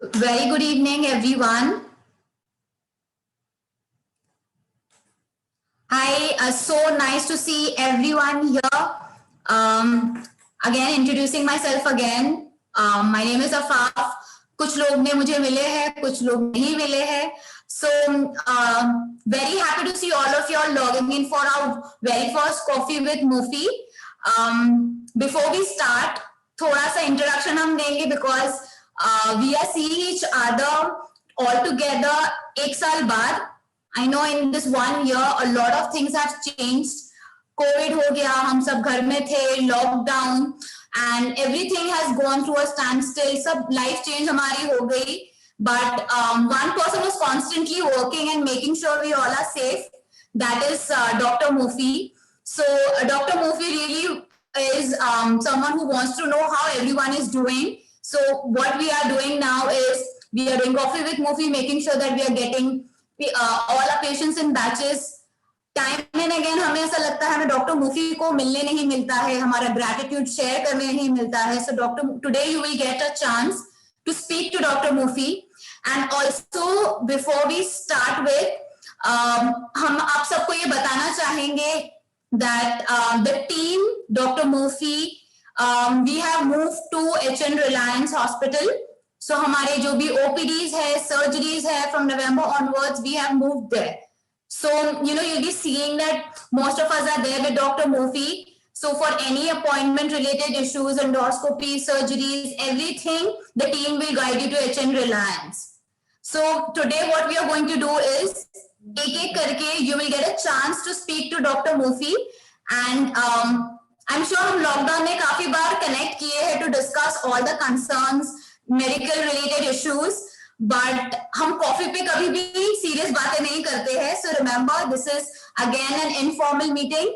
Very good evening, everyone. Hi, so nice to see everyone here. Again, introducing myself again. My name is Afaf. कुछ लोग ने मुझे मिले हैं, कुछ लोग नहीं मिले हैं. So, very happy to see all of you all logging in for our very first Coffee with Mufi. Before we start, थोड़ा सा introduction हम देंगे because we are seeing each other all together एक साल बाद. I know in this 1 year a lot of things have changed. COVID हो गया, हम सब घर में थे, lockdown, and everything has gone through a standstill. सब life change हमारी हो गई. But one person was constantly working and making sure we all are safe. That is Dr. Mufi. So Dr. Mufi really is someone who wants to know how everyone is doing. So what we are doing now is we are doing Coffee with Mufi, making sure that we are getting all our patients in batches. Time and again हमें ऐसा लगता है हमें doctor मुफी को मिलने नहीं मिलता है, हमारा ग्रैटिट्यूड शेयर करने नहीं मिलता है. So doctor today you will get a chance to speak to doctor Mufi. And also before we start with हम आप सबको ये बताना चाहेंगे that the team doctor Mufi we have moved to HN Reliance hospital. सो हमारे जो भी OPDs है, सर्जरीज है, from November onwards we have moved there. So, you'll be seeing that most of us are there with Dr. Mufi. So for any appointment related issues, endoscopy, surgeries, everything, the team will guide you to HN Reliance. So today what we are going to do is, एक करके you will get a chance to speak to Dr. Mufi. And I'm sure हम lockdown में काफी बार connect किए हैं to discuss all the concerns, medical related issues. But हम coffee पे कभी भी सीरियस बातें नहीं करते हैं. So remember this is again an informal meeting.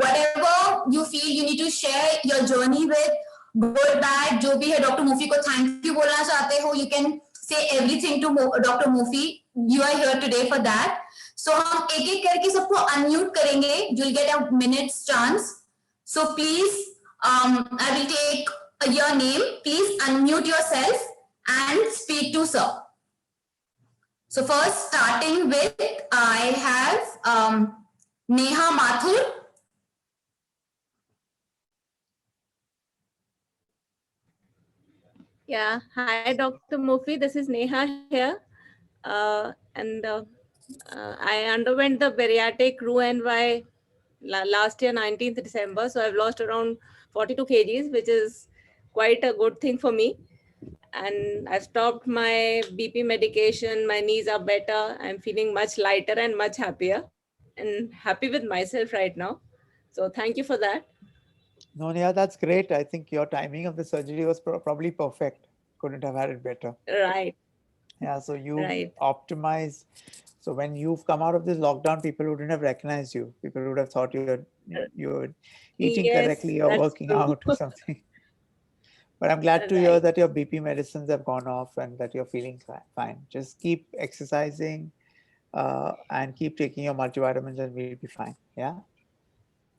Whatever you feel you need to share your journey with, good bad जो भी है. डॉक्टर मुफी को थैंक यू बोलना चाहते हो, you can say everything to doctor Mufi. You are here today for that. So हम एक एक करके सबको अनम्यूट करेंगे. You will get a minutes chance. So please I will take your name. Please unmute yourself and speak to sir. So first starting with I have Neha Mathur. Yeah, hi Dr. Mufi, this is Neha here. And I underwent the bariatric Roux-en-Y last year, 19th December. So I've lost around 42 kgs, which is quite a good thing for me. And I've stopped my BP medication. My knees are better. I'm feeling much lighter and much happier and happy with myself right now. So thank you for that. No, yeah, that's great. I think your timing of the surgery was probably perfect. Couldn't have had it better. Right. Yeah, so you optimize. So when you've come out of this lockdown, people wouldn't have recognized you. People would have thought you're eating correctly or working out or something. But I'm glad to hear that your BP medicines have gone off and that you're feeling fine. Just keep exercising and keep taking your multivitamins and we'll be fine. Yeah?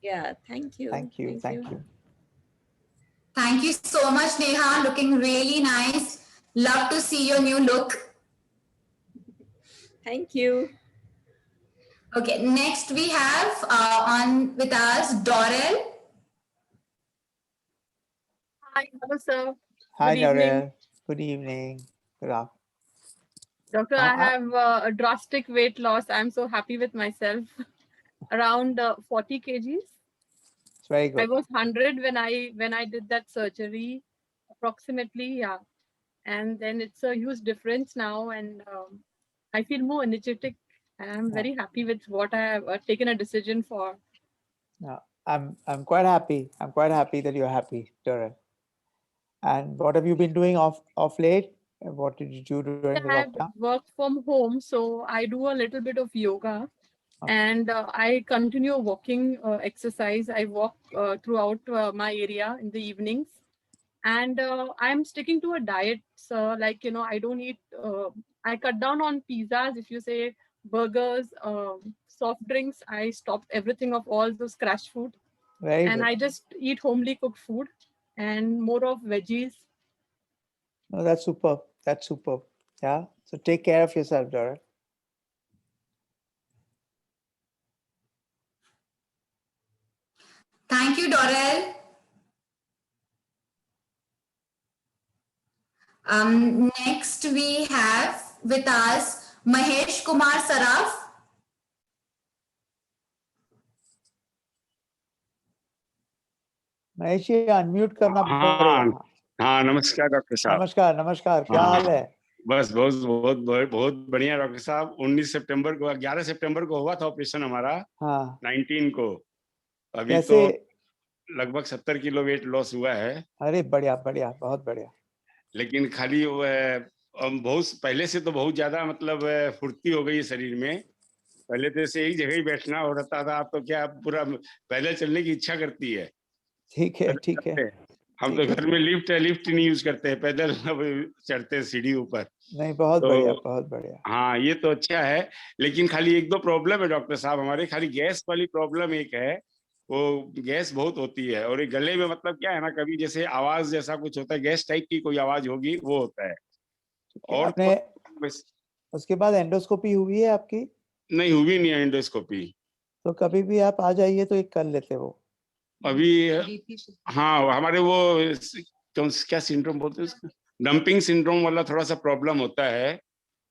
Yeah, thank you. Thank you. Thank you. Thank you so much, Neha. Looking really nice. Love to see your new look. Thank you. Okay, next we have on with us Dorel. Hi, hello, sir. Hi, Dorel. Good evening. Good afternoon. Doctor, I have a drastic weight loss. I'm so happy with myself. Around 40 kgs. It's very good. I was 100 when I did that surgery, approximately, yeah. And then it's a huge difference now, and I feel more energetic. And I'm very happy with what I have taken a decision for. Yeah, I'm quite happy. I'm quite happy that you're happy, Dorel. And what have you been doing off late? What did you do during the lockdown? I work from home, so I do a little bit of yoga. Okay. And I continue walking exercise. I walk throughout my area in the evenings. And I'm sticking to a diet. So like, I don't eat, I cut down on pizzas. If you say burgers, soft drinks, I stopped everything of all those crash food. Very and good. I just eat homely cooked food and more of veggies. No, that's superb. That's superb. Yeah. So take care of yourself, Dorel. Thank you, Dorel. Next we have with us Mahesh Kumar Saraf. Mahesh ji unmute करना हाँ पड़ेगा। हाँ, नमस्कार doctor साहब। नमस्कार नमस्कार, क्या हाँ, हाल है? बस बहुत बहुत बहुत बढ़िया डॉक्टर साहब। 19 सितंबर को 11 सितंबर को हुआ था ऑपरेशन हमारा। हाँ 19 को। अभी कैसे? तो लगभग 70 किलो वेट लॉस हुआ है। अरे बढ़िया बढ़िया, बहुत बढ़िया। लेकिन खाली बहुत पहले से तो बहुत ज्यादा मतलब फुर्ती हो गई है शरीर में। पहले तो ऐसे एक जगह ही बैठना हो रहता था, अब तो क्या पूरा पैदल चलने की इच्छा करती है। ठीक है ठीक है। हम तो घर में लिफ्ट नहीं यूज करते हैं, पैदल चढ़ते हैं सीढ़ी ऊपर। नहीं बहुत तो बढ़िया, बहुत बढ़िया। हाँ, ये तो अच्छा है। लेकिन खाली एक दो प्रॉब्लम है डॉक्टर साहब हमारे। खाली गैस वाली प्रॉब्लम एक है, वो गैस बहुत होती है। और ये गले में मतलब क्या है ना, कभी जैसे आवाज जैसा कुछ होता है, गैस टाइप की कोई आवाज होगी, वो होता है। और आपने उसके बाद एंडोस्कोपी हुई है आपकी? नहीं, हुई नहीं है एंडोस्कोपी। तो कभी भी आप आ जाइए तो एक कर लेते वो। अभी हाँ, हमारे वो क्या सिंड्रोम बोलते हैं उसको, डंपिंग सिंड्रोम वाला थोड़ा सा प्रॉब्लम होता है।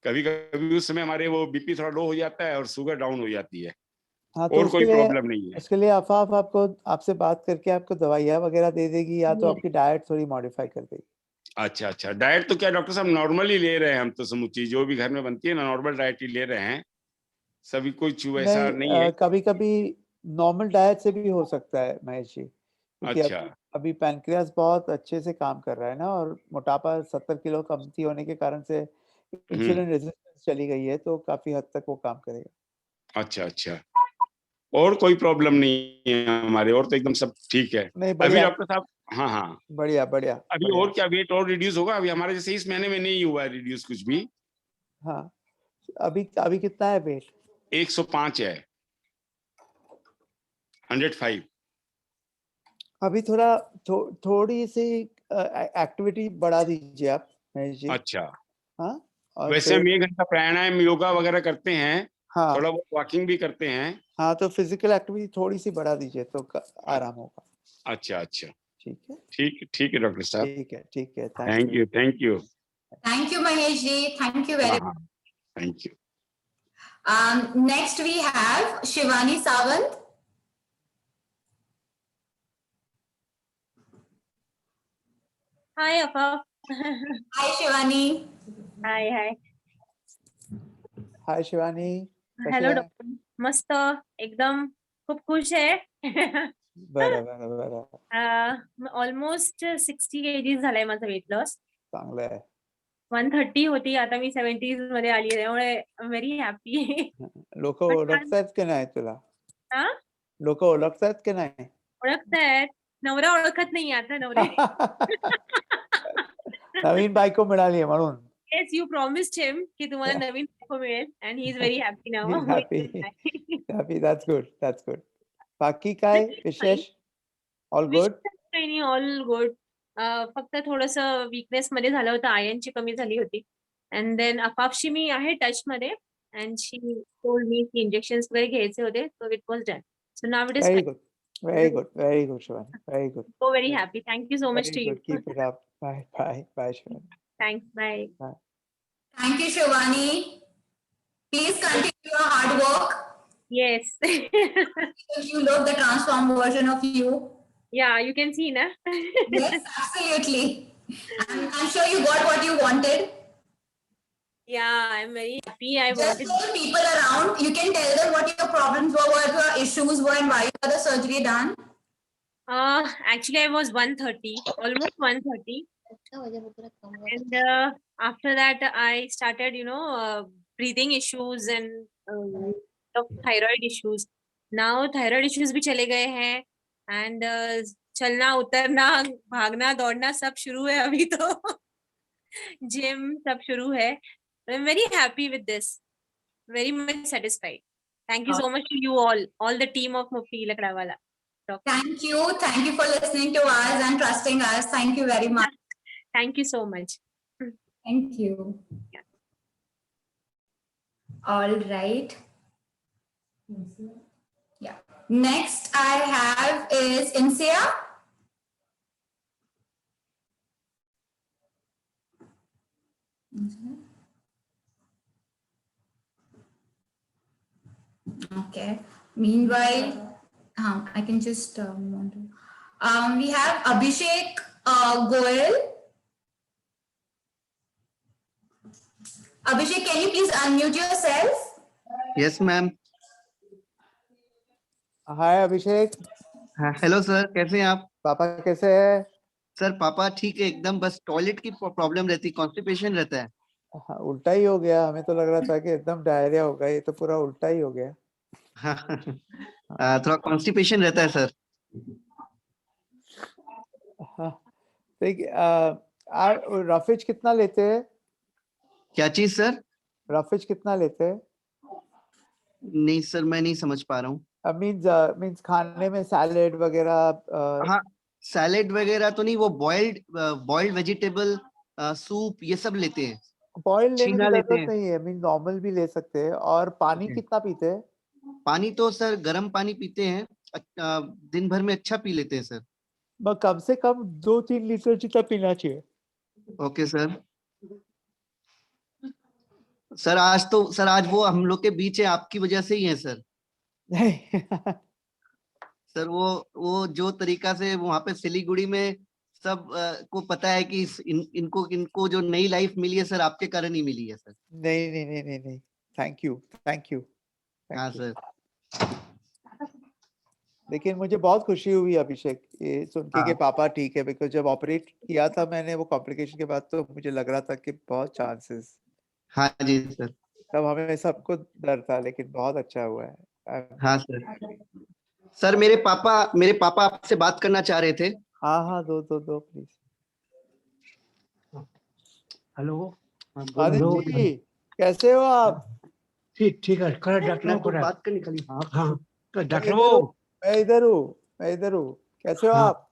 कभी कभी उस समय हमारे वो बीपी थोड़ा लो हो जाता है और शुगर डाउन हो जाती है। हाँ तो और कोई प्रॉब्लम नहीं है। उसके लिए आफाफ आपको आपसे बात करके आपको दवाइयाँ वगैरह दे देगी, या तो आपकी डाइट थोड़ी मॉडिफाई कर देगी। अच्छा अच्छा, डाइट तो क्या डॉक्टर साहब नॉर्मल ही ले रहे हैं हम तो, समूची जो भी घर में बनती है ना नॉर्मल डाइट ही ले रहे हैं। सभी कुछ वैसा नहीं है। कभी कभी नॉर्मल डाइट से भी हो सकता है महेश जी, क्योंकि अच्छा अभी पैनक्रियास बहुत अच्छे से काम कर रहा है ना, और मोटापा 70 किलो कमती होने के कारण से इंसुलिन रेजिस्टेंस चली गई है, तो काफी हद तक वो काम करेगा। अच्छा अच्छा, और कोई प्रॉब्लम नहीं है हमारे, और तो एकदम सब ठीक है। नहीं अभी बढ़िया डॉक्टर साहब बढ़िया हाँ, बढ़िया बढ़िया अभी बढ़िया। और क्या वेट और रिड्यूस होगा? अभी हमारे जैसे इस महीने में नहीं हुआ है रिड्यूस कुछ भी। हाँ अभी अभी कितना है वेट? 105 है, 105। अभी थोड़ा थोड़ी सी एक्टिविटी बढ़ा दीजिए आप महेश जी। अच्छा, हाँ और वैसे हम 1 घंटा प्राणायाम योगा वगैरह करते हैं, हाँ थोड़ा बहुत वॉकिंग भी करते हैं। हाँ, तो फिजिकल एक्टिविटी थोड़ी सी बढ़ा दीजिए तो आराम होगा। अच्छा अच्छा, ठीक है ठीक है डॉक्टर साहब। ठीक है। Thank you thank you. Thank you, Mahesh ji. Thank you very much. Thank you. Next we have Shivani Sawant. Hi, Afa. Hi, Shivani. Hi. Hi Shivani, Hello, doctor. मस्त एकदम खूप खुश आहे. बरं बरं बरं. ऑलमोस्ट 60 kgs झालाय माझा वेट लॉस. चांगलं आहे. 130 होती, आता मी 70s मध्ये आली आहे, त्यामुळे व्हेरी हॅपी. लोक ओळखतायत की नाही तुला? लोक ओळखतायत की नाही? ओळखतायत. नवरा ओळखत नाही आता नवरे. नवीन बायको मिळाली म्हणून. Yes, you promised him की तुम्हाला नवीन बायको मिळेल, and he is very happy now. He's happy. That's good. बाकी काय विशेष? All good? काही नाही, ऑल गुड. फक्त थोडस वीकनेस मध्ये झालं होतं, आयर्नची कमी झाली होती. अँड देन अपापशी मी आहे टच मध्ये, अँड शी टोल्ड मी की इंजेक्शन्स वगैरे घ्यायचे होते, so it was done. So now it is Very good Shivani, very good. so very happy. Thank you so much to you. Keep it up. Bye Shivani. Thanks, bye. Thank you, Shivani. Please continue your hard work. Yes. You love the transformed version of you. Yeah, you can see, na? Yes, absolutely. I'm sure you got what you wanted. Yeah, I'm very happy. I Just wanted. tell people around, you can tell them what your problems were, what your issues were, and why you got the surgery done. Actually, I was 130, almost 130. And after that, I started, breathing issues and thyroid issues. Now thyroid issues भी चले गए हैं, and चलना उतरना भागना दौड़ना सब शुरू है अभी तो. जिम सब शुरू है. I'm very happy with this. Very much satisfied. Thank you so much to you all the team of Mufti Lakdawala. Thank you for listening to us and trusting us. Thank you very much. Thank you so much. Thank you. Yeah. All right. Yeah. Next I have is Insia. Okay. Meanwhile, I can just we have Abhishek Goel. Abhishek, can you please unmute yourself? Yes, ma'am. Hi Abhishek, hello sir, कैसे हैं आप? पापा कैसे है? Sir पापा ठीक है एकदम, बस टॉयलेट की प्रॉब्लम रहती है, कॉन्स्टिपेशन रहता है। हाँ, उल्टा ही हो गया, हमें तो लग रहा था कि एकदम डायरिया होगा, ये तो पूरा उल्टा ही हो गया। थोड़ा कॉन्स्टिपेशन रहता है सर। हाँ, ठीक। रफेज कितना लेते हैं? क्या चीज सर? रफेज कितना लेते हैं? नहीं सर, मैं नहीं समझ पा रहा हूँ। मींस खाने में सैलेड वगैरह? हाँ, सैलेड वगैरह तो नहीं, वो बॉइल्ड वेजिटेबल सूप ये सब लेते हैं। बॉइल लेने की छीना लेते जरूरत हैं। नहीं है, मींस नॉर्मल भी ले सकते हैं। और पानी Okay. कितना पीते हैं? पानी तो सर गर्म पानी पीते हैं, दिन भर में अच्छा पी लेते हैं सर। कम से कम 2-3 लीटर जितना पीना चाहिए। Okay sir. सर आज वो हम लोग के बीच है, आपकी वजह से ही है सर। नहीं सर वो जो तरीका से वहां पे सिलीगुड़ी में सब को पता है कि इनको जो नई लाइफ मिली है सर, आपके कारण ही मिली है सर। नहीं नहीं नहीं नहीं नहीं, थैंक यू। हाँ सर। लेकिन मुझे बहुत खुशी हुई अभिषेक ये सुन के कि हाँ। पापा ठीक है, बिकॉज जब ऑपरेट किया था मैंने वो कॉम्प्लिकेशन के बाद, तो मुझे लग रहा था कि बहुत चांसेस। हाँ जी सर। तब हमें सबको डर था, लेकिन बहुत अच्छा हुआ है। हाँ सर। सर मेरे पापा आपसे बात करना चाह रहे थे। हाँ, दो प्लीज। हेलो। आदित्य जी, कैसे हो आप? ठीक है, कर डॉक्टर को बात करनी खाली। हाँ, डॉक्टर वो मैं इधर हूँ। कैसे हो हाँ। आप?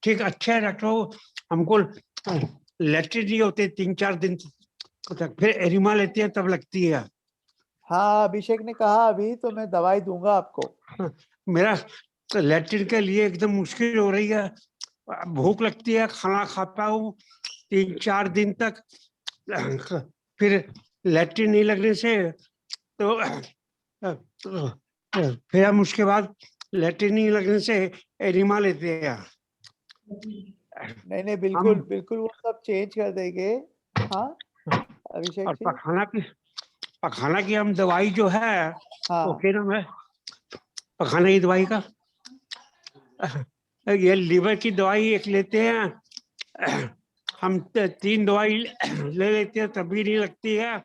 ठीक अच्छे है डॉक्टर वो, हमको लैट्रिन नहीं होते 3-4 दिन तक, फिर एरिमा लेते हैं तब लगती है। हाँ, अभिषेक ने कहा अभी, तो मैं दवाई दूंगा आपको। मेरा लैट्रिन के लिए एकदम मुश्किल हो रही है, भूख लगती है, खाना खाता हूँ 3-4 दिन तक, फिर लैट्रिन नहीं लगने से तो फिर हम उसके बाद लैट्रिन नहीं लगने से एरिमा लेते हैं। नहीं बिल्कुल वो सब चेंज कर देंगे। हाँ अभिषेक और जी, पखाना की हम दवाई जो है, हाँ वो क्या नाम है पखाना की दवाई का, ये लीवर की दवाई एक लेते हैं, हम 3 दवाई ले लेते हैं तब भी नहीं लगती है।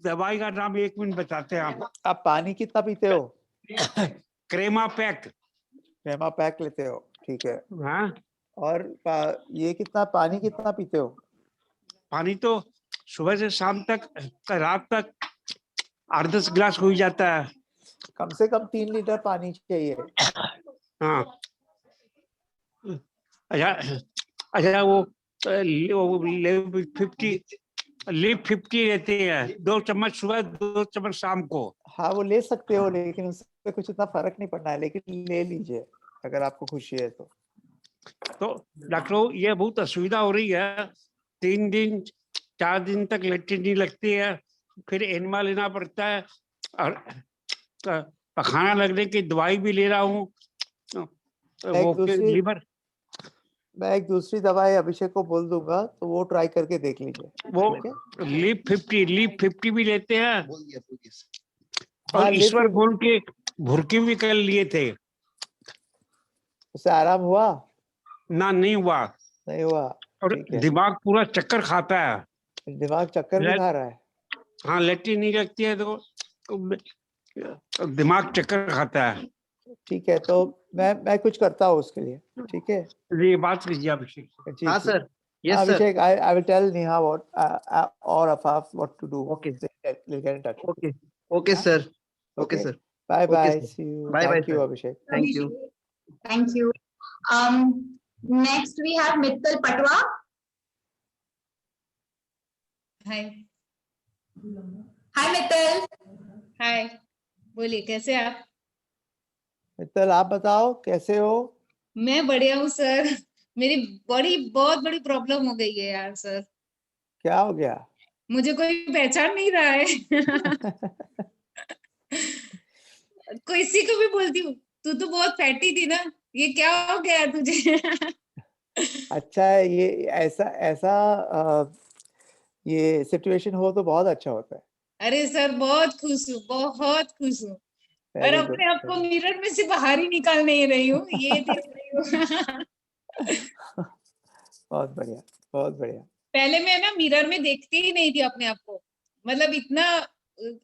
दवाई का नाम 1 मिनट बताते हैं आप पानी कितना पीते हो? Kramer pack. लेते हो, ठीक है। हाँ, और ये पानी कितना पीते हो? पानी तो सुबह से शाम तक, रात तक 8-10 गिलास हो ही जाता है। कम से कम 3 लीटर पानी चाहिए। हाँ, अच्छा वो लिप 50 रहते हैं, 2 चम्मच सुबह 2 चम्मच शाम को। हाँ वो ले सकते हो, लेकिन उससे कुछ इतना फर्क नहीं पड़ना है, लेकिन ले लीजिए अगर आपको खुशी है तो। डॉक्टर ये बहुत असुविधा हो रही है, 3 दिन 4 दिन तक लैट्रिन नहीं लगती है, फिर एनिमा लेना पड़ता है, और पखाना लगने की दवाई भी ले रहा हूँ, वो लीवर। मैं एक दूसरी दवाई अभिषेक को बोल दूंगा, तो वो ट्राई करके देख लीजिए। वो लीप 50 भी लेते हैं, और हाँ, ईश्वर गोल के भुरकी भी कर लिए थे। उससे आराम हुआ? ना, नहीं हुआ। और दिमाग पूरा चक्कर खाता है। दिमाग चक्कर भी खा रहा है? हाँ, लैट्रिन नहीं लगती है तो दिमाग चक्कर खाता है। ठीक है, तो मैं कुछ करता हूँ उसके लिए, ठीक है? ये बात कीजिए अभिषेक। हाँ sir. Yes sir. Abhishek, I will tell Neha what or Afaf what to do. Okay. They'll get in touch. Okay sir. Okay sir. Bye. Okay, See you. Bye, Thank you, sir. Abhishek. Thank you. Next we have Mittal Patwa. हाय हाय मित्तल। हाय, बोलिए कैसे हैं आप? मित्तल आप बताओ कैसे हो? मैं बढ़िया हूँ सर। मेरी बहुत बड़ी प्रॉब्लम हो गई है यार सर। क्या हो गया? मुझे कोई पहचान नहीं रहा है। किसी को भी बोलती हूँ तू तो बहुत फैटी थी ना, ये क्या हो गया तुझे? अच्छा है ये, ऐसा ऐसा ये सिचुएशन हो तो बहुत अच्छा होता है। अरे सर बहुत खुश हूँ, बहुत खुश हूँ। और वेरी गुड। अपने आप को मिरर में से बाहर ही निकाल नहीं रही हूँ, ये देख रही हूँ। बहुत बढ़िया, बहुत बढ़िया। पहले मैं ना मिरर में देखती ही नहीं थी अपने आप को, मतलब इतना,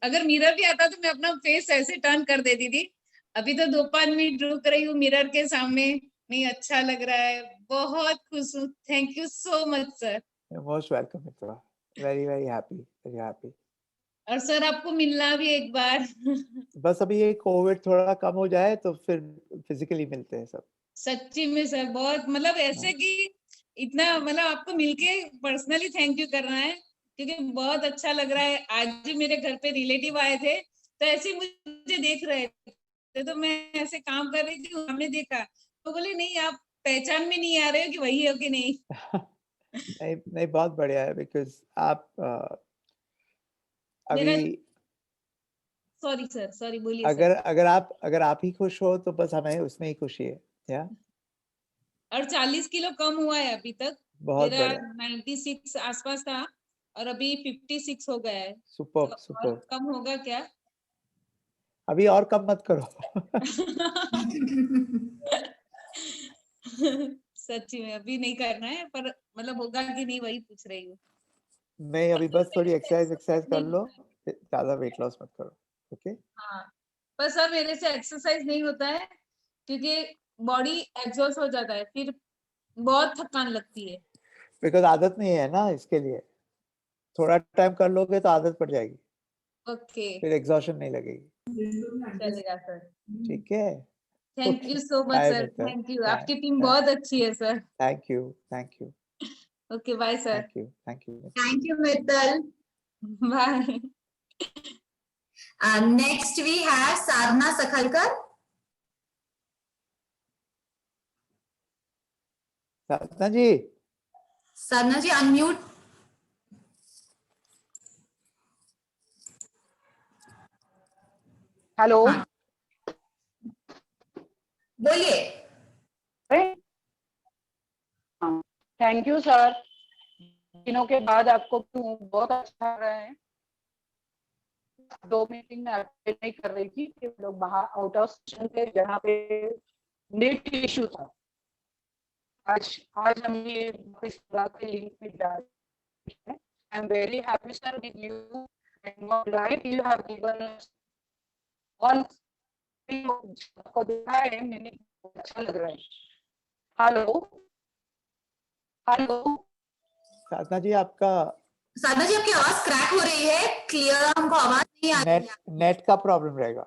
अगर मिरर भी आता तो मैं अपना फेस ऐसे टर्न कर देती थी। अभी तो 2-5 मिनट रुक रही हूँ मिरर के सामने, नहीं अच्छा लग रहा है, बहुत खुश हूँ। Thank you so much sir. Most welcome Mitra, very very happy, very happy. और सर आपको मिलना भी एक बार। बस अभी ये कोविड थोड़ा कम हो जाए तो फिर फिजिकली मिलते हैं सब। सच्ची में सर बहुत, मतलब ऐसे कि इतना, मतलब आपको मिलके पर्सनली थैंक यू करना है, क्योंकि बहुत अच्छा लग रहा है। आज भी मेरे घर पे रिलेटिव आए थे, तो ऐसे ही मुझे देख रहे थे, तो मैं ऐसे काम कर रही थी, हमने देखा तो बोले नहीं आप पहचान में नहीं आ रहे हो कि वही हो कि नहीं। नहीं नहीं, बहुत बढ़िया है, बिकॉज आप अभी मेरा, सॉरी सर, सॉरी बोलिए अगर सर। अगर आप ही खुश हो तो बस हमें उसमें ही खुशी है। या और 40 किलो कम हुआ है अभी तक। बहुत मेरा बढ़िया। 96 आसपास था और अभी 56 हो गया है। तो सुपर और सुपर। कम होगा क्या? अभी और कम मत करो। सच्ची में अभी नहीं करना है, पर मतलब होगा कि नहीं वही पूछ रही हूँ। नहीं, अभी बस थोड़ी एक्सरसाइज कर नहीं, लो, ज्यादा वेट लॉस मत करो। ओके। हाँ, पर सर मेरे से एक्सरसाइज नहीं होता है, क्योंकि बॉडी एग्जॉस्ट हो जाता है, फिर बहुत थकान लगती है। बिकॉज आदत नहीं है ना, इसके लिए थोड़ा टाइम कर लोगे तो आदत पड़ जाएगी, ओके, फिर एग्जॉशन नहीं लगेगी। चलेगा सर। ठीक है। Thank okay, you so much bye sir, मित्र। थैंक यू, आपकी टीम बहुत अच्छी है sir. Thank you, thank you, okay bye sir. Thank you, thank you. Thank you Mittal. Bye. Next we have Sadhana Sakhalkar. Sadhana ji. Sadhana ji unmute. Hello. हाँ, बोलिए। थैंक यू सर, दिनों के बाद आपको बहुत अच्छा लग रहा है। 2 मीटिंग में अटेंड नहीं कर रही थी कि लोग बाहर आउट ऑफ स्टेशन थे जहाँ पे नेट इशू था। आज आज हम ये इस बात के लिंक में जा रहे हैं। I am very happy sir with you and what life you have given us on. आपको देखा है मैंने, अच्छा लग रहा है। Hello hello. साधना जी आपका साधना जी आपकी आवाज क्रैक हो रही है, क्लियर हमको आवाज नहीं आ रही है। नेट का प्रॉब्लम रहेगा।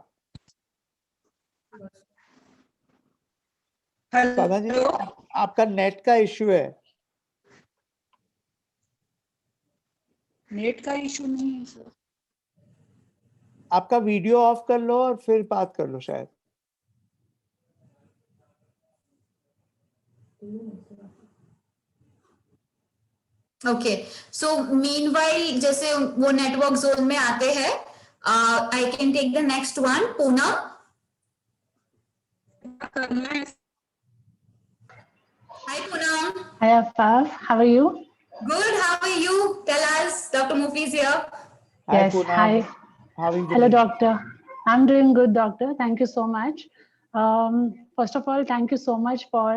साधना जी आपका नेट का इश्यू है। नेट का इशू नहीं है सर। आपका वीडियो ऑफ कर लो और फिर बात कर लो शायद। ओके, सो मीनवाइल जैसे वो नेटवर्क जोन में आते हैं, I can take the next one. Poonam. Hi Poonam. Hi Afaf, how are you? Good, how are you? Tell us, Dr. Mufi is here. Hi Yes, Poonam. hi. How are you Hello doing? doctor. I'm doing good doctor. Thank you so much. First of all, thank you so much for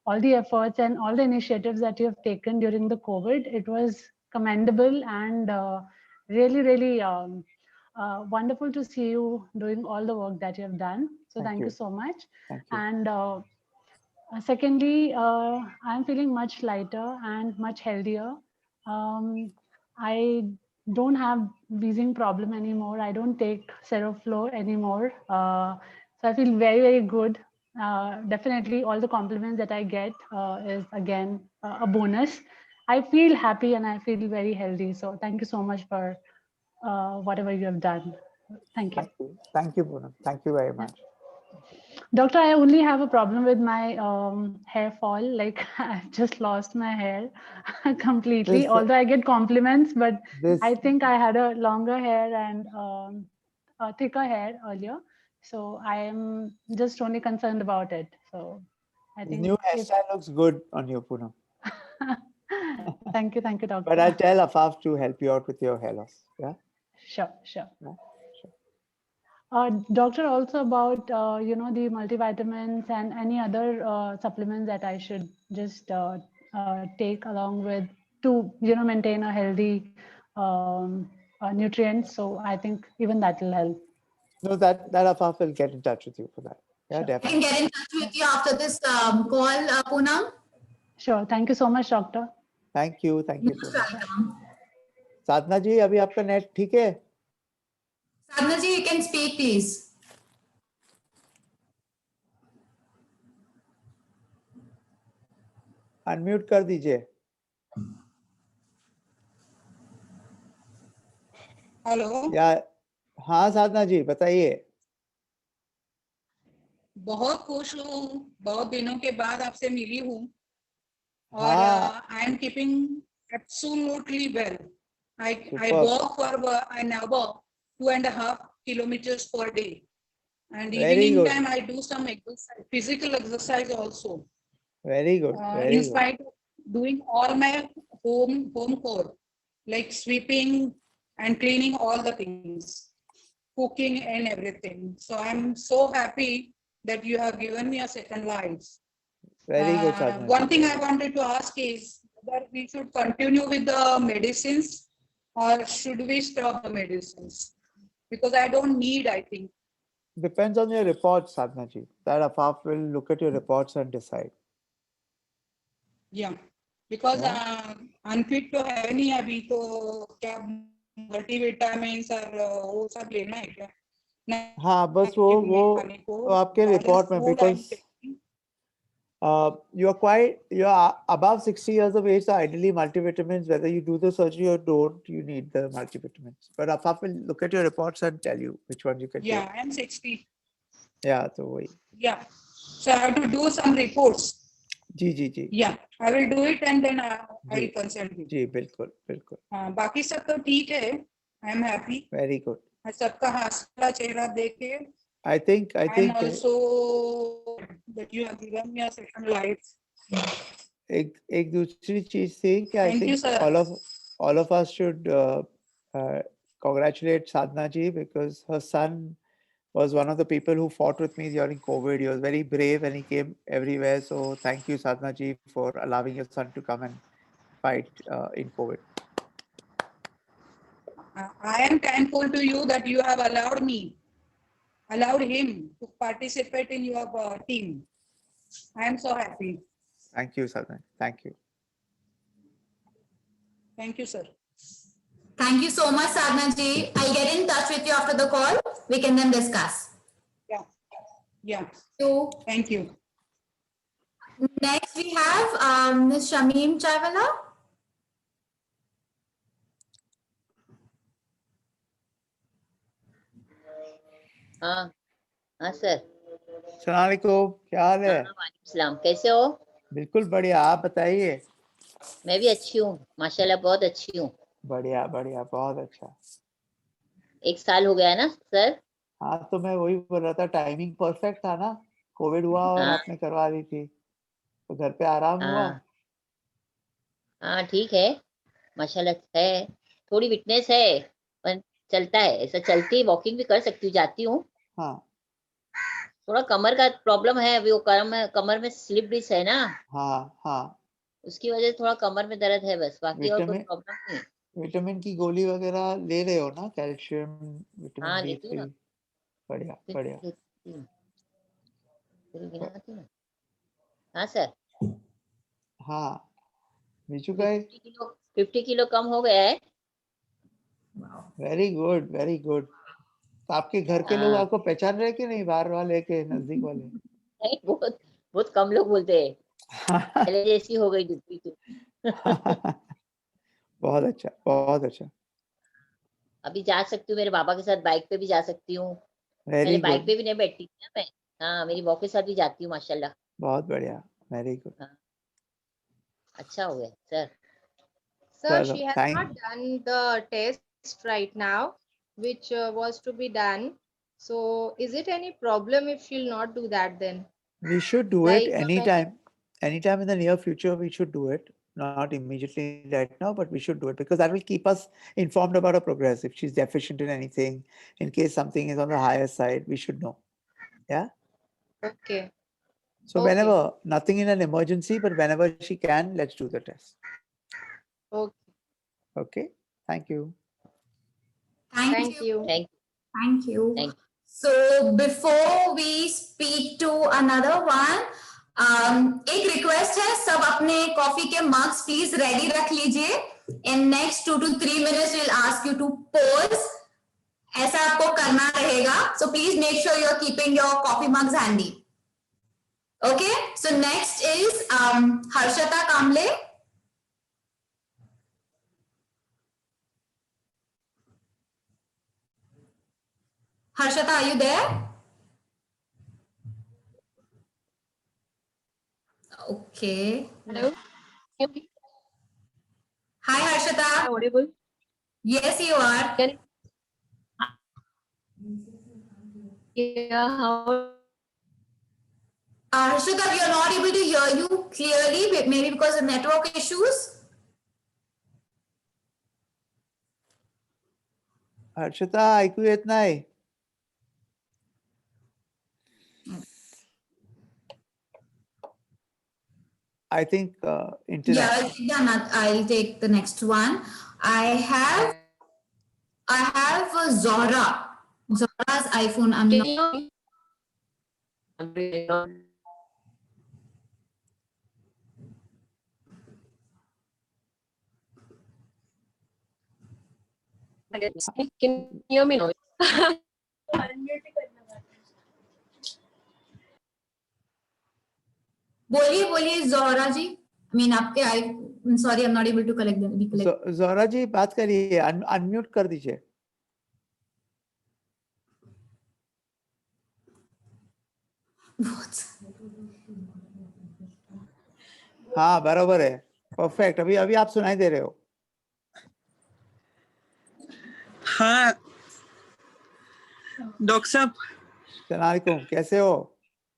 all the efforts and all the initiatives that you have taken during the COVID. It was commendable and really wonderful to see you doing all the work that you have done. So thank you so much. Thank you. And secondly, I'm feeling much lighter and much healthier. I don't have wheezing problem anymore. I don't take Seroflow anymore. So I feel very good. Definitely all the compliments that I get is again a bonus. I feel happy and I feel very healthy. So thank you so much for whatever you have done. Thank you. Thank you, Poonam. Thank you very much. Doctor, I only have a problem with my hair fall. Like I've just lost my hair completely. Although I get compliments, but I think I had a longer hair and a thicker hair earlier. So I am just only concerned about it. So I think new hairstyle looks good on you, Poonam. Thank you, doctor. But I'll tell Afaf to help you out with your hair loss. Yeah. Sure. Yeah? Doctor, also about the multivitamins and any other supplements that I should just take along with to maintain a healthy nutrients. So I think even that will help. No, that Afaf will get in touch with you for that. Yeah, definitely. I can get in touch with you after this call, Poonam. Sure. Thank you so much, doctor. Thank you, Poonam. साधना जी, अभी आपका net ठीक है? Sadhana ji, you can speak, please. Unmute कर दीजिए. Hello. या हाँ साधना जी बताइए. बहुत खुश हूँ, बहुत दिनों के बाद आपसे मिली हूँ और I am keeping absolutely well. I walk for an hour, 2.5 kilometers per day, and evening time I do some exercise, physical exercise also. Very good. In spite of doing all my home core, like sweeping and cleaning all the things, cooking and everything. So I'm so happy that you have given me a second life. Very good, Sadhana. One thing I wanted to ask is whether we should continue with the medicines or should we stop the medicines? Because I don't need, I think. Depends on your reports, Sadhana ji. That Afaf will look at your reports and decide. Yeah, because unfit to है नहीं अभी तो क्या multivitamins और वो सब लेना है क्या? हाँ बस वो तो आपके रिपोर्ट में because you are above 60 years of age, so ideally multivitamins, whether you do the surgery or don't, you need the multivitamins. But Afaf will look at your reports and tell you which one you can take. Yeah, I am 60. Yeah, so वही. Yeah, so I have to do some reports. Ji. Yeah, I will do it and then I will consult you. जी बिल्कुल. बाकी सब तो ठीक है. I am happy. Very good. सबका हंसता चेहरा देख के I think also that you have given me a second life. एक दूसरी चीज थी कि I think all of us should congratulate Sadhana ji because her son was one of the people who fought with me during COVID. He was very brave and he came everywhere. So thank you, Sadhana ji, for allowing your son to come and fight in COVID. I am thankful to you that you have allowed him to participate in your team. I am so happy. Thank you, Sadhana. Thank you. Thank you, sir. Thank you so much, Sadhana ji. I'll get in touch with you after the call. We can then discuss. Yeah. So, thank you. Next, we have Ms. Shamim Chaiwala. हाँ sir. सलामकुम, क्या हाल है? सलाम, कैसे हो? बिल्कुल बढ़िया, आप बताइए. मैं भी अच्छी हूँ, माशाल्लाह बहुत अच्छी हूँ. बढ़िया, बहुत अच्छा. 1 साल हो गया है ना सर? हाँ तो मैं वही बोल रहा था, टाइमिंग परफेक्ट था ना. कोविड हुआ और आपने करवा दी थी, तो घर पे आराम हुआ. हाँ ठीक है, माशाल्लाह है. थोड़ी वीकनेस है पर चलता है, ऐसा चलती वॉकिंग भी कर सकती हूँ, जाती हूँ. हाँ. थोड़ा कमर का प्रॉब्लम है, वो कमर में स्लिप डिस्क है ना. हाँ. उसकी वजह से थोड़ा कमर में दर्द है बस, बाकी और कोई प्रॉब्लम नहीं. विटामिन की गोली वगैरह ले रहे हो ना, कैल्शियम, विटामिन D3. बढ़िया. हाँ सर. हाँ बीजू भाई 50 किलो कम हो गया है. Very good. तो आपके घर के लोग आपको पहचान रहे कि नहीं, बाहर वाले के नजदीक वाले? नहीं, बहुत कम लोग बोलते हैं. पहले जैसी हो गई बहुत अच्छा, बहुत अच्छा। अभी जा सकती हूँ, मेरे पापा के साथ बाइक पे भी जा सकती हूँ। पहले वेरी बाइक गुड, पे भी नहीं बैठती थी ना मैं। हाँ, मेरी बॉस के साथ भी जाती हूँ माशाल्लाह। बहुत बढ़िया, वेरी गुड। हाँ, अच्छा हो गया सर। Sir, चलो, she has thank not done the test right now, which was to be done. So, is it any problem if she'll not do that then? we should do it Like anytime in the near future. We should do it, not immediately right now, but we should do it because that will keep us informed about her progress. If she's deficient in anything, in case something is on the higher side, we should know. Yeah. okay, So okay, whenever, nothing in an emergency, but whenever she can, let's do the test. okay. Okay. Thank you. Thank you. Thank you. Thank you. So before we speak to another one, एक request है, सब अपने coffee के mugs please ready रख लीजिए. In next 2 to 3 minutes we'll ask you to pause. ऐसा आपको करना रहेगा. So please make sure you're keeping your coffee mugs handy. Okay. So next is Harshita Kamble. Harshita, are you there? Okay. Hello. Hi, Harshita. Am I audible? Yes, you are. Yeah. How? Harshita, we are not able to hear you clearly, maybe because of network issues. Harshita, ऐकू येत नाही. I think internet. Yeah, I'll take the next one. I have Zora. Zora's iPhone. I'm not. Can you hear me now? बोलिए Zora ji. I mean, आपके I'm sorry, I'm not able to collect them. Zora जी बात करिए, unmute कर दीजिए. हाँ, बराबर है. Perfect. अभी आप सुनाई दे रहे हो. हाँ डॉक्टर साहब, सलामकुम, कैसे हो?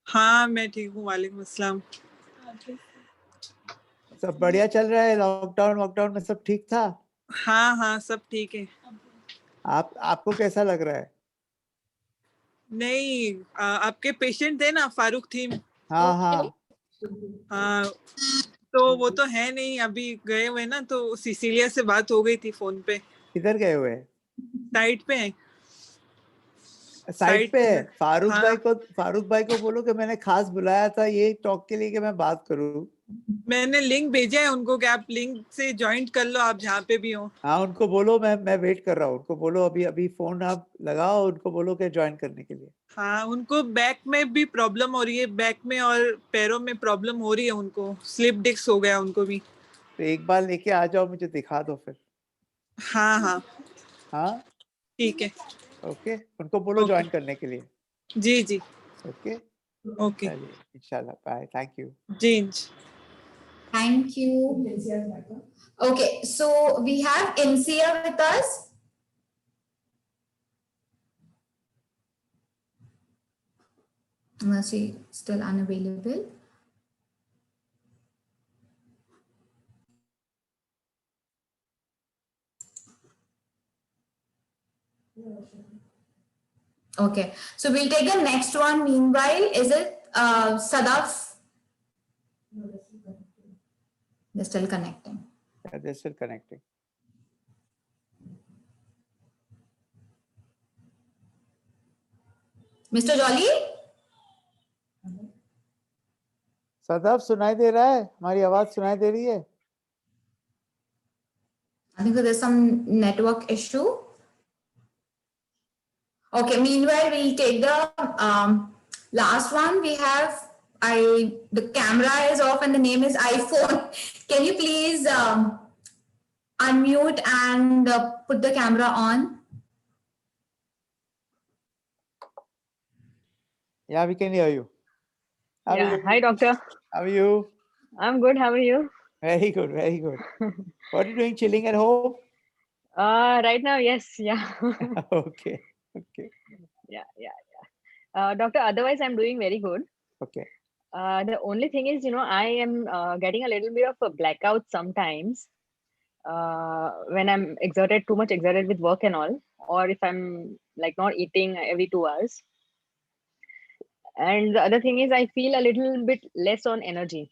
हाँ मैं ठीक हूँ, वालेकुम अस्सलाम. सब बढ़िया चल रहा है? लॉकडाउन में सब ठीक था? हाँ हाँ सब ठीक है. आपको कैसा लग रहा है? नहीं, आपके पेशेंट थे ना, फारूक थी. हाँ हाँ हाँ, तो वो तो है नहीं, अभी गए हुए ना, तो सिसिलिया से बात हो गई थी फोन पे. किधर गए हुए? साइट पे है. साइट पे है. फारूक हाँ. भाई को बोलो कि मैंने खास बुलाया था ये टॉक के लिए कि मैं बात करूं. मैंने लिंक भेजा है उनको कि आप लिंक से ज्वाइन कर लो, आप जहाँ पे भी हो. हाँ, उनको बोलो मैं वेट कर रहा हूँ. उनको बोलो अभी फोन आप लगाओ, उनको बोलो कि ज्वाइन करने के लिए. हाँ, उनको बैक में भी प्रॉब्लम हो रही है, बैक में और पैरों में प्रॉब्लम हो रही है उनको. स्लिप डिस्क हो गया उनको भी. तो एक बार लेके आ जाओ, मुझे दिखा दो फिर. हाँ हाँ हाँ ठीक है. ओके, उनको बोलो ज्वाइन करने के लिए. जी जी ओके ओके, चलिए, इंशाल्लाह. बाय. Thank you. जी. Thank you. Okay, so we have Insia with us. She still unavailable. Okay, so we'll take the next one. Meanwhile, is it Sadaf? They're still connecting. Yeah, they're still connecting. Mr. Jolly? Sadaf सुनाई दे रहा है? हमारी आवाज सुनाई दे रही है? I think there's some network issue. Okay, meanwhile, we'll take the last one. We have the camera is off and the name is iPhone. Can you please unmute and put the camera on? Yeah, we can hear you. How are you? Hi, doctor. How are you? I'm good. How are you? Very good, very good. What are you doing? Chilling at home? Right now, yes. Yeah. Okay. Okay. Yeah. Doctor, otherwise, I'm doing very good. Okay. The only thing is, I am getting a little bit of a blackout sometimes when I'm too much exerted with work and all, or if I'm like not eating every 2 hours. And the other thing is I feel a little bit less on energy.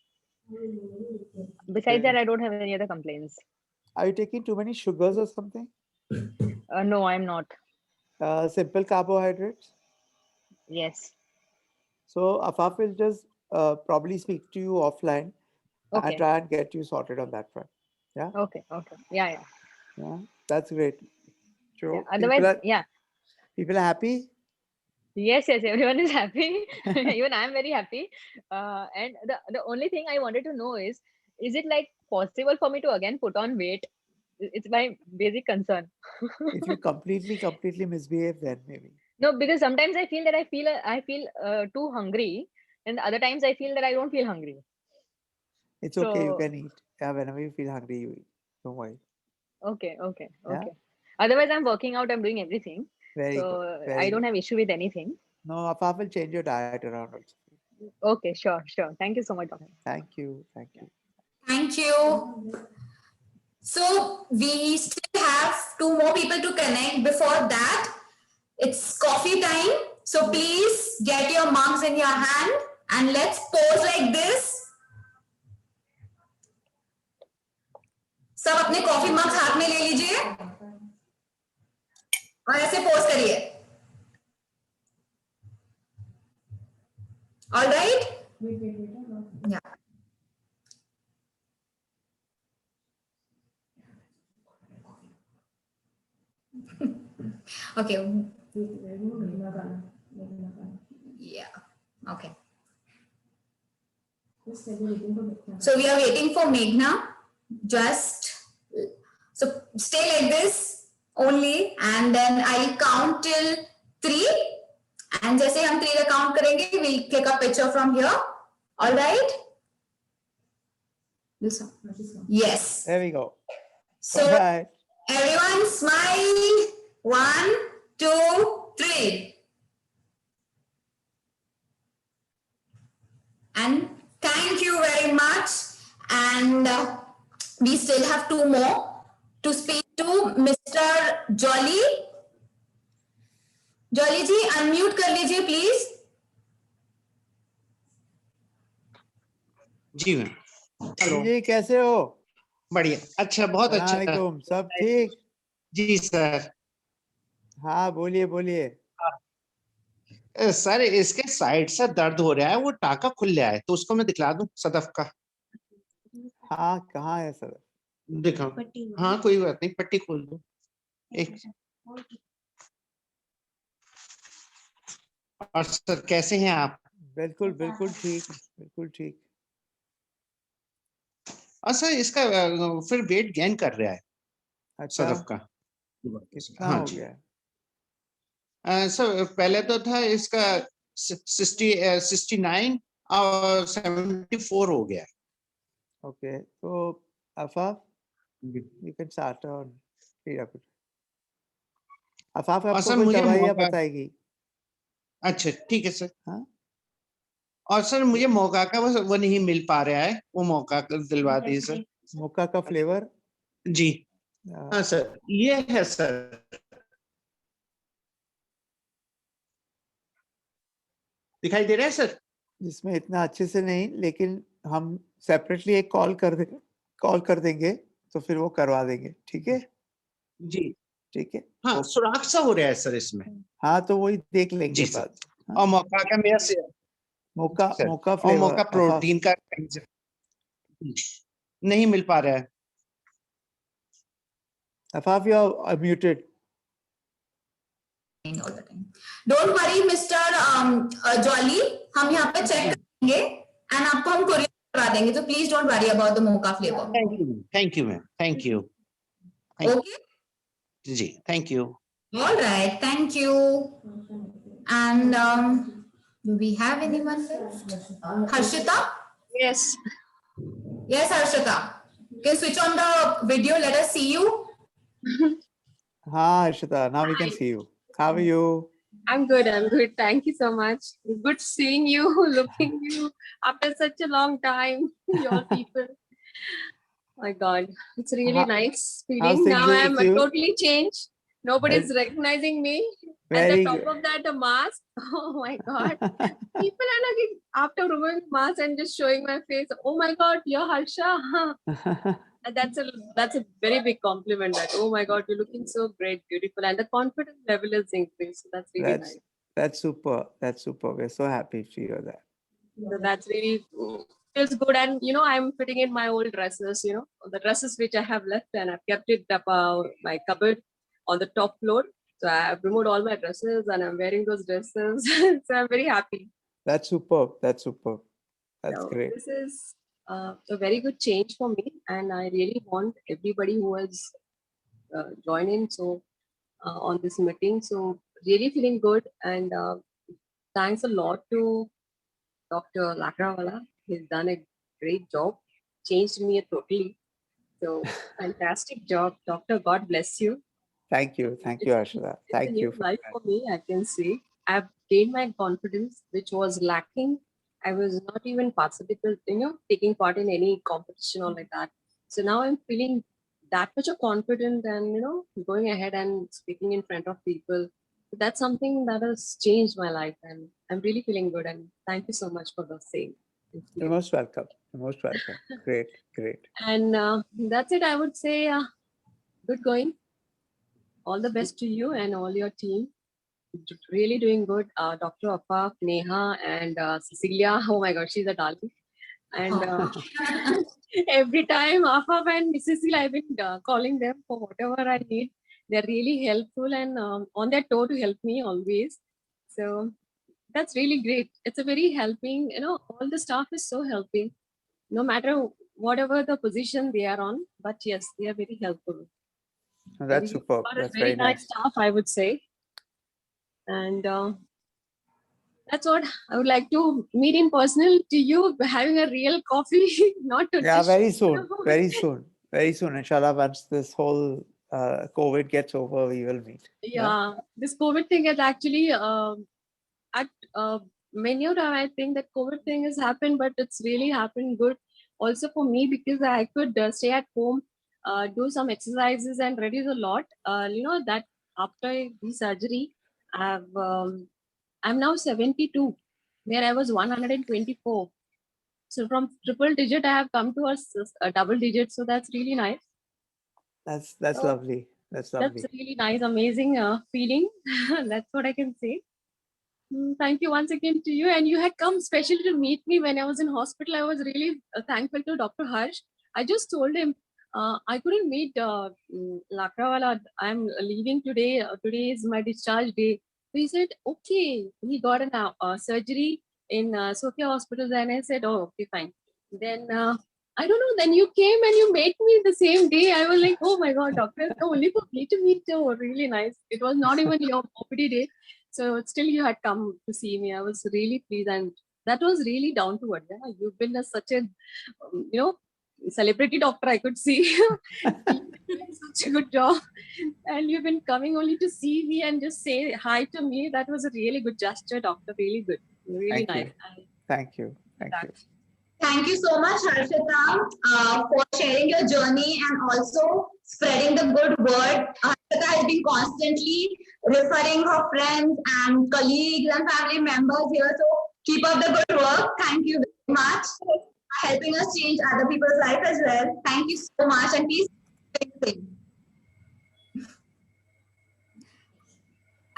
Besides that, I don't have any other complaints. Are you taking too many sugars or something? No, I'm not. Simple carbohydrates? Yes. So Afaf will just probably speak to you offline Okay. and try and get you sorted on that front. Yeah? Okay. Yeah. Yeah, that's great. So Yeah. Otherwise, people are happy? Yes, everyone is happy. Even I'm very happy. And the only thing I wanted to know is it like possible for me to again put on weight? It's my basic concern. If you completely misbehave, then maybe. No, because sometimes I feel that I feel too hungry, and other times I feel that I don't feel hungry. It's okay, you can eat. Yeah, whenever you feel hungry, you eat. Don't worry. Okay. Yeah? Otherwise, I'm working out, I'm doing everything. Very So good. I don't have issue with anything. No, Afaf will change your diet around also. Okay, sure. Thank you so much, doctor. Thank you. Thank you. So we still have 2 more people to connect. Before that, it's coffee time. So please get your mugs in your hand and let's pose like this. सब अपने coffee mugs हाथ में ले लीजिए और ऐसे pose करिए. All right? Yeah. Okay. Yeah. Okay. So we are waiting for Meghna. So stay like this only, and then I'll count till 3. And जैसे हम 3 का count करेंगे, we'll take a picture from here. All right? Yes. There we go. So right. Everyone smile. 1, 2, 3. And thank you very much. And we still have 2 more to speak to Mr. Jolly. Jolly ji, unmute कर लीजिए please. जी ma'am. Hello जी, कैसे हो? बढ़िया. अच्छा, बहुत अच्छा. वालेकुम. सब ठीक? जी सर. हाँ, बोलिए. सर, इसके साइड से दर्द हो रहा है, वो टाका खुल रहा है, तो उसको मैं दिखला दूं सदफ का. हाँ, कहाँ है सदफ? दिखाओ. हाँ, कोई बात नहीं, पट्टी खोल दो. एक. और सर, कैसे हैं आप? बिल्कुल ठीक. और सर, इसका फिर वेट गेन कर रहा है. अच्छा. सदफ का. कितना हाँ हो जी. गया? सर, पहले तो था इसका 69 और 74 हो गया. Okay, so Afaf, you can start on therapy. Afaf आपको कोई दवाइयाँ बताएगी. अच्छा, ठीक है सर. हाँ. और सर, मुझे मौका का वो नहीं मिल पा रहा है, वो मौका दिलवा दीजिए सर. मौका का फ्लेवर? जी. हाँ सर, ये है सर. दिखाई दे रहा है सर? जिसमें इतना अच्छे से नहीं, लेकिन हम सेपरेटली एक कॉल कर देंगे तो फिर वो करवा देंगे. ठीक है जी. ठीक है. हाँ, सुराख सा हो रहा है सर इसमें. हाँ, तो वही देख लेंगे बाद. और मौका का मेरा मौका फ्लेवर, और मौका प्रोटीन का नहीं मिल पा रहा है. Afaf, you are muted. Don't worry, Mr. Jolly. हम यहाँ पे चेक and आपको हम courier करवा देंगे. So please don't worry about the mocha flavor. Thank you, ma'am. Thank you. Okay. Ji, thank you. All right. Thank you. And do we have anyone left? Harshita? Yes. Yes, Harshita. Can you switch on the video? Let us see you. Hi, Harshita. Now we can see you. How are you? I'm good. I'm good. Thank you so much. Good seeing you, looking you after such a long time. Your people. My God, it's really nice feeling. Now I'm totally changed. Nobody's recognizing me. At the top of that, a mask. Oh my God. People are like, after removing mask and just showing my face, oh my God, you're Harsha. And that's a very big compliment. That, oh my God, you're looking so great, beautiful, and the confidence level is increased. So that's really nice. That's super. That's super. We're so happy to hear that. So that's really feels good. And you know, I'm fitting in my old dresses. You know, the dresses which I have left, and I've kept it up my cupboard on the top floor. So I've removed all my dresses, and I'm wearing those dresses. So I'm very happy. That's superb. That's superb. That's great. This is a very good change for me, and I really want everybody who has joined in on this meeting. So really feeling good, and thanks a lot to Dr. Lakrawala. He's done a great job, changed me totally. So fantastic job, Doctor. God bless you. Thank you. Thank you, Harshita. Thank you. It's a new life for me, I can say. I've gained my confidence, which was lacking. I was not even taking part in any competition or like that. So now I'm feeling that much of confident and, going ahead and speaking in front of people. So that's something that has changed my life, and I'm really feeling good. And thank you so much for the same. You're most welcome. You're most welcome. Great, great. And that's it. I would say good going. All the best to you and all your team. Really doing good. Dr. Afaf, Neha, and Cecilia. Oh my God, she's a darling. And every time Afaf and Cecilia, I've been calling them for whatever I need. They're really helpful and on their toe to help me always. So that's really great. It's a very helping, all the staff is so helping, no matter whatever the position they are on. But yes, they are very helpful. That's superb. That's very very nice. Staff, I would say. And that's what I would like to meet in personal to you, having a real coffee, not to. Yeah, very soon. Very soon. Very soon. Inshallah, once this whole COVID gets over, we will meet. Yeah, this COVID thing is actually at many of them, I think that COVID thing has happened, but it's really happened good also for me, because I could stay at home, do some exercises and reduce a lot. That after the surgery, I'm now 72, where I was 124. So from triple digit, I have come to a double digit. So that's really nice. That's lovely. That's lovely. That's really nice, amazing feeling. That's what I can say. Thank you once again to you. And you had come specially to meet me when I was in hospital. I was really thankful to Dr. Harsh. I just told him I couldn't meet Lakrawala. I'm leaving today. Today is my discharge day. So he said, okay. He got a surgery in Sophia Hospital. And I said, oh, okay, fine. Then I don't know. Then you came and you met me the same day. I was like, oh my God, doctor, only for me to meet you. Really nice. It was not even your OPD day. So still you had come to see me. I was really pleased. And that was really down to earth. Yeah? You've been such a, celebrity doctor, I could see. You've been doing such a good job. And you've been coming only to see me and just say hi to me. That was a really good gesture, doctor. Really good. Really nice. Thank you. Thank you. Thank you so much, Harshita, for sharing your journey and also spreading the good word. Harshita has been constantly referring her friends and colleagues and family members here. So keep up the good work. Thank you very much for helping us change other people's life as well. Thank you so much, and please stay safe.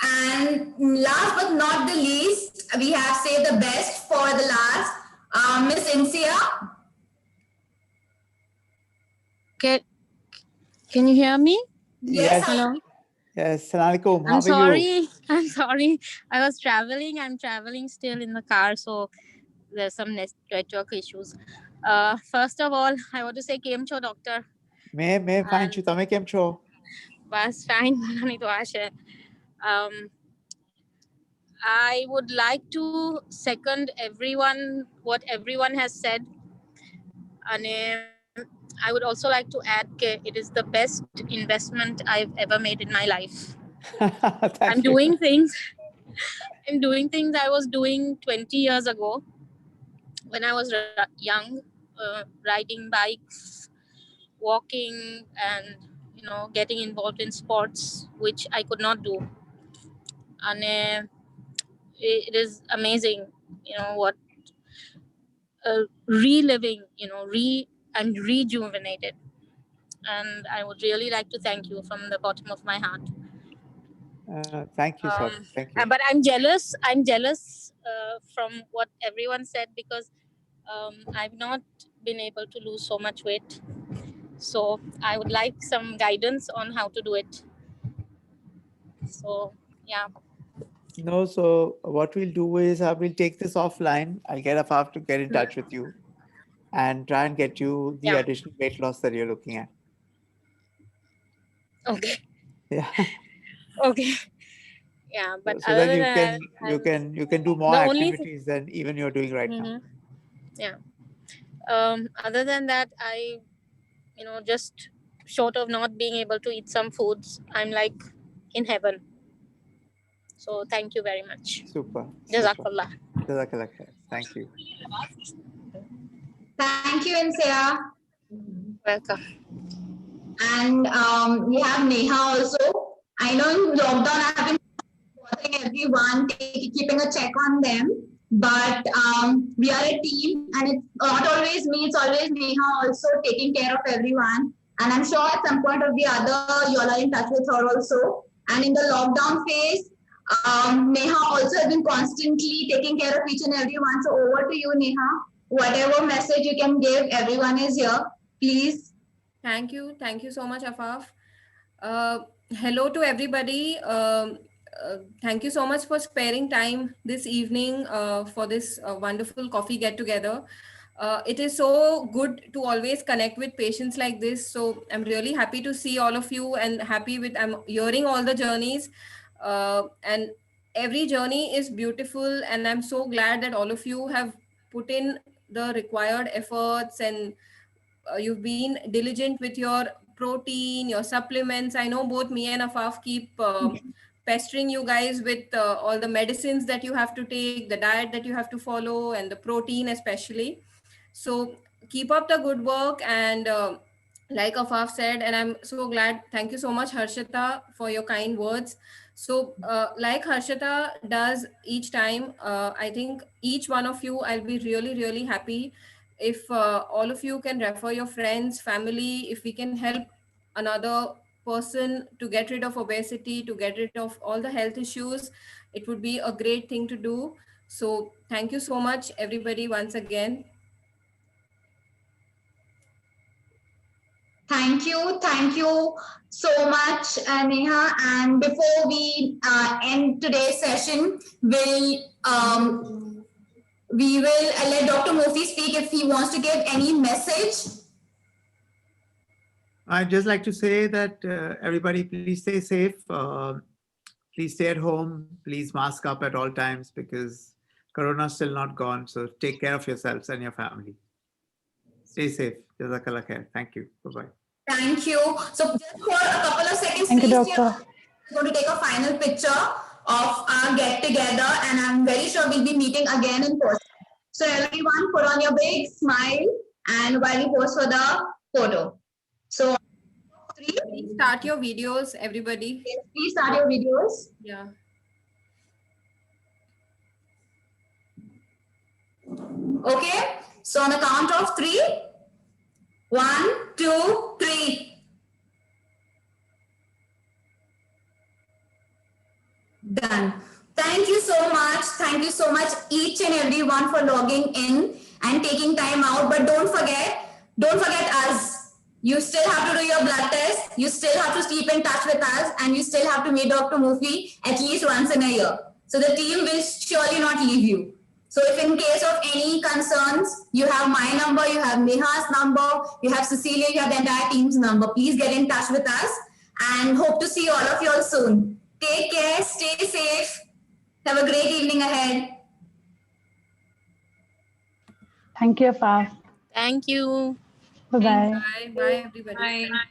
And last but not the least, we have saved the best for the last. Miss Insia. Can you hear me? Yes. Hello. Yes. Assalamualaikum. How I'm are sorry. you? I'm sorry. I was traveling. I'm traveling still in the car. So there's some network issues. First of all, I want to say કેમ છો doctor? મેં fine છું, તમે કેમ છો? બસ fine બોલવાની તો આ છે. I would like to second what everyone has said. And I would also like to add that it is the best investment I've ever made in my life. I'm doing things I was doing 20 years ago when I was young, riding bikes, walking, and getting involved in sports, which I could not do. And it is amazing, what reliving, I'm rejuvenated, and I would really like to thank you from the bottom of my heart. Thank you, sir. Thank you. But I'm jealous from what everyone said, because I've not been able to lose so much weight. So I would like some guidance on how to do it. So, yeah. No, so what we'll do is I will take this offline. I'll get Afaf to get in touch with you and try and get you the additional weight loss that you're looking at. Okay. Yeah. Okay. Yeah, but so that you can do more activities than even you're doing right now. Yeah. Other than that, I, just short of not being able to eat some foods, I'm like in heaven. So thank you very much. Super. Jazakallah. Jazakallah. Thank you. Thank you, Insaya. Welcome. And we have Neha also. I know in lockdown I've been watching everyone, keeping a check on them. But we are a team, and it's not always me, it's always Neha also taking care of everyone. And I'm sure at some point or the other, you all are in touch with her also. And in the lockdown phase, Neha also has been constantly taking care of each and everyone. So over to you, Neha. Whatever message you can give, everyone is here. Please. Thank you. Thank you so much, Afaf. Hello to everybody. Thank you so much for sparing time this evening for this wonderful coffee get-together. It is so good to always connect with patients like this. So I'm really happy to see all of you, and I'm hearing all the journeys. And every journey is beautiful, and I'm so glad that all of you have put in the required efforts, and you've been diligent with your protein, your supplements. I know both me and Afaf keep pestering you guys with all the medicines that you have to take, the diet that you have to follow, and the protein especially. So keep up the good work, and like Afaf said, and I'm so glad. Thank you so much, Harshita, for your kind words. So like Harshita does each time, I think each one of you, I'll be really, really happy if all of you can refer your friends, family, if we can help another person to get rid of obesity, to get rid of all the health issues, it would be a great thing to do. So thank you so much, everybody, once again. Thank you so much, Neha. And before we end today's session, we will let Dr. Murthy speak if he wants to give any message. I'd just like to say that everybody, please stay safe. Please stay at home. Please mask up at all times, because Corona is still not gone. So take care of yourselves and your family. Stay safe. Jazakallah khair. Thank you. Bye-bye. Thank you. So just for a couple of seconds, thank you, Doctor. I'm going to take a final picture of our get together, and I'm very sure we'll be meeting again in person. So everyone, put on your big smile, and while you pose for the photo. So please start your videos, everybody. Yes, please start your videos. Yeah. Okay. So on the count of 3. 1, 2, 3. Done. Thank you so much. Thank you so much, each and everyone, for logging in and taking time out. But don't forget us. You still have to do your blood test. You still have to keep in touch with us, and you still have to meet Dr. Murthy at least once in a year. So the team will surely not leave you. So if in case of any concerns, you have my number, you have Neha's number, you have Cecilia, you have the entire team's number. Please get in touch with us and hope to see all of you all soon. Take care, stay safe. Have a great evening ahead. Thank you, Afaf. Thank you. Bye-bye. Bye, bye everybody. Bye.